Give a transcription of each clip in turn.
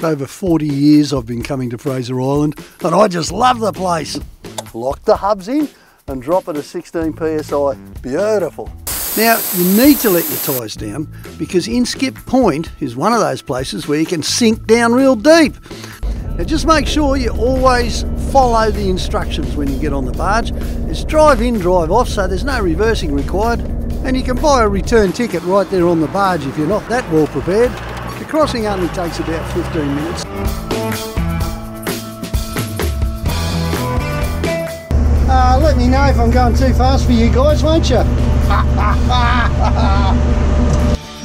It's over 40 years I've been coming to Fraser Island and I just love the place. Lock the hubs in and drop it at 16 psi. Beautiful. Now you need to let your tyres down because Inskip Point is one of those places where you can sink down real deep. Now just make sure you always follow the instructions when you get on the barge. It's drive in, drive off, so there's no reversing required. And you can buy a return ticket right there on the barge if you're not that well prepared. The crossing only takes about 15 minutes. Let me know if I'm going too fast for you guys, won't you?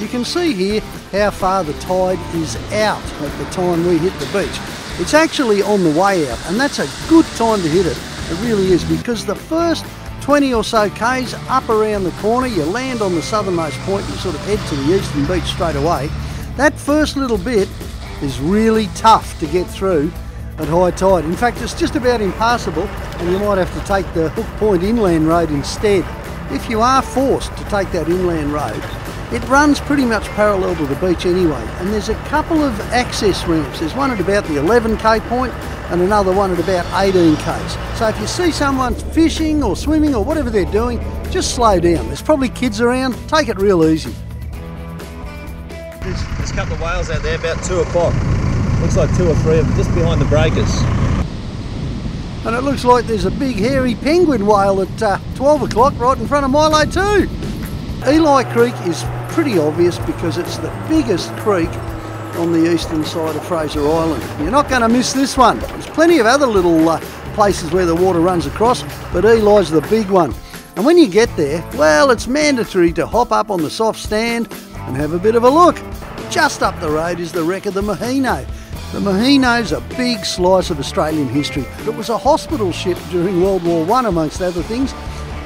You can see here how far the tide is out at the time we hit the beach. It's actually on the way out, and that's a good time to hit it. It really is, because the first 20 or so k's up around the corner, you land on the southernmost point, you sort of head to the eastern beach straight away. That first little bit is really tough to get through at high tide. In fact, it's just about impassable, and you might have to take the Hook Point inland road instead. If you are forced to take that inland road, it runs pretty much parallel to the beach anyway, and there's a couple of access ramps. There's one at about the 11k point and another one at about 18k's. So if you see someone fishing or swimming or whatever they're doing, just slow down. There's probably kids around, take it real easy. There's a couple of whales out there about 2 o'clock. Looks like 2 or 3 of them just behind the breakers. And it looks like there's a big hairy penguin whale at 12 o'clock right in front of Milo too. Eli Creek is pretty obvious because it's the biggest creek on the eastern side of Fraser Island. You're not going to miss this one. There's plenty of other little places where the water runs across, but Eli's the big one. And when you get there, well, it's mandatory to hop up on the soft stand and have a bit of a look. Just up the road is the wreck of the Maheno. The Maheno's a big slice of Australian history. It was a hospital ship during World War I, amongst other things,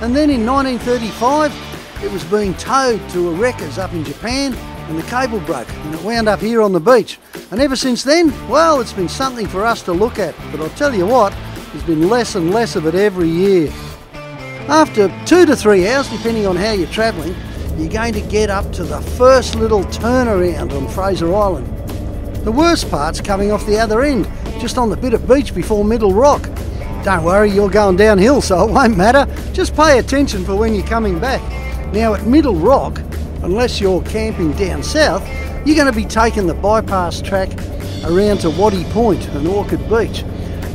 and then in 1935 it was being towed to a wreckers up in Japan, and the cable broke and it wound up here on the beach. And ever since then, well, it's been something for us to look at, but I'll tell you what, there's been less and less of it every year. After 2 to 3 hours, depending on how you're travelling, you're going to get up to the first little turnaround on Fraser Island. The worst part's coming off the other end, just on the bit of beach before Middle Rock. Don't worry, you're going downhill, so it won't matter. Just pay attention for when you're coming back. Now at Middle Rock, unless you're camping down south, you're going to be taking the bypass track around to Waddy Point and Orchid Beach.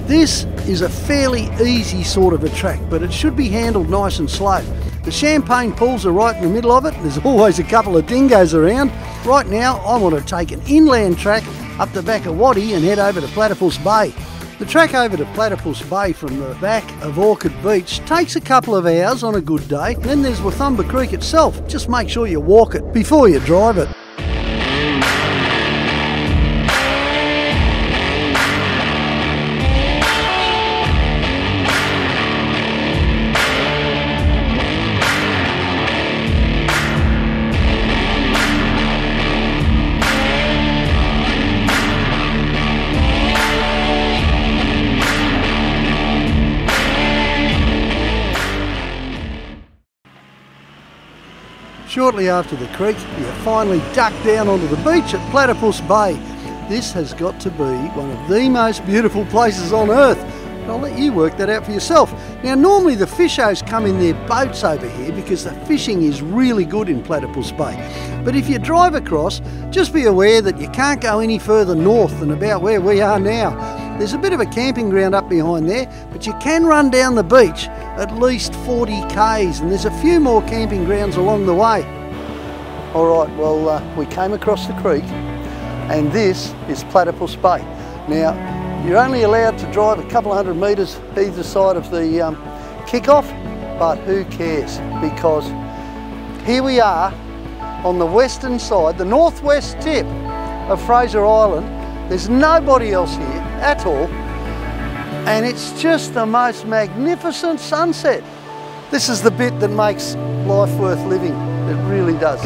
This is a fairly easy sort of a track, but it should be handled nice and slow. The champagne pools are right in the middle of it. There's always a couple of dingoes around. Right now, I want to take an inland track up the back of Waddy and head over to Platypus Bay. The track over to Platypus Bay from the back of Orchid Beach takes a couple of hours on a good day. And then there's Wathumba Creek itself. Just make sure you walk it before you drive it. Shortly after the creek, you finally duck down onto the beach at Platypus Bay. This has got to be one of the most beautiful places on earth. But I'll let you work that out for yourself. Now, normally the fishers come in their boats over here because the fishing is really good in Platypus Bay. But if you drive across, just be aware that you can't go any further north than about where we are now. There's a bit of a camping ground up behind there, but you can run down the beach at least 40 k's, and there's a few more camping grounds along the way. Alright, well, we came across the creek, and this is Platypus Bay. Now, you're only allowed to drive a couple of 100 metres either side of the kick-off, but who cares, because here we are on the western side, the northwest tip of Fraser Island. There's nobody else here at all, and it's just the most magnificent sunset. This is the bit that makes life worth living. It really does.